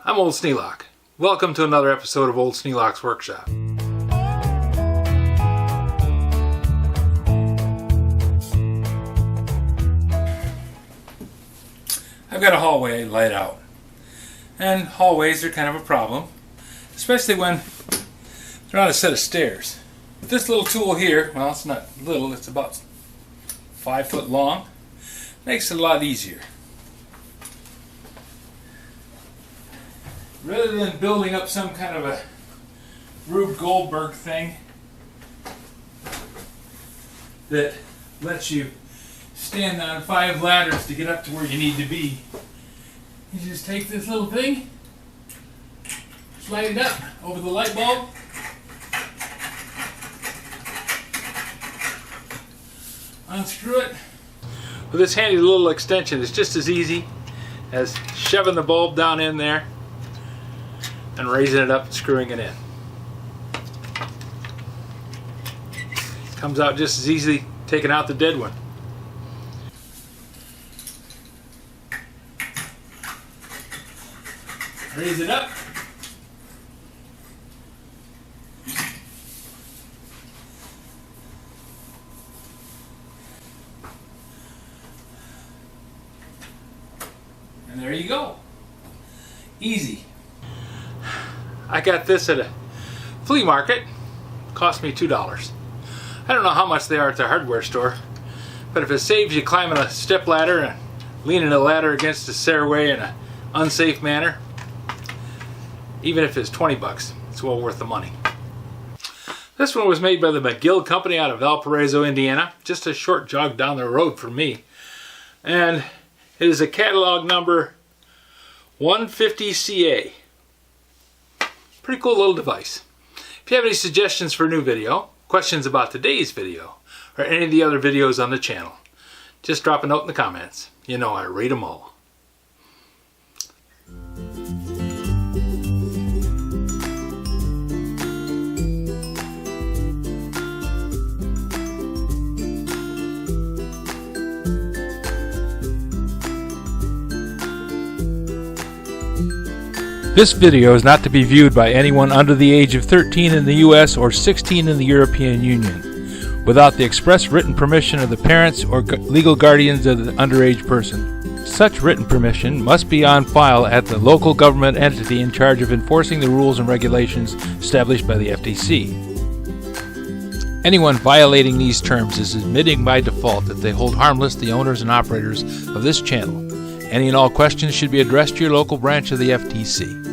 I'm Old Sneelock. Welcome to another episode of Old Sneelock's Workshop. I've got a hallway laid out. And hallways are kind of a problem, especially when they're on a set of stairs. This little tool here, well, it's not little, it's about 5 foot long, makes it a lot easier. Rather than building up some kind of a Rube Goldberg thing that lets you stand on 5 ladders to get up to where you need to be, you just take this little thing, slide it up over the light bulb, unscrew it. With this handy little extension, it's just as easy as shoving the bulb down in there and raising it up and screwing it in. Comes out just as easily taking out the dead one. Raise it up. And there you go. Easy. I got this at a flea market. Cost me $2. I don't know how much they are at the hardware store, but if it saves you climbing a step ladder and leaning a ladder against a stairway in an unsafe manner, even if it's $20, it's well worth the money. This one was made by the McGill Company out of Valparaiso, Indiana, just a short jog down the road from me. And it is a catalog number 150CA. Pretty cool little device. If you have any suggestions for a new video, questions about today's video, or any of the other videos on the channel, just drop a note in the comments. You know I read them all. This video is not to be viewed by anyone under the age of 13 in the U.S. or 16 in the European Union, without the express written permission of the parents or legal guardians of the underage person. Such written permission must be on file at the local government entity in charge of enforcing the rules and regulations established by the FTC. Anyone violating these terms is admitting by default that they hold harmless the owners and operators of this channel. Any and all questions should be addressed to your local branch of the FTC.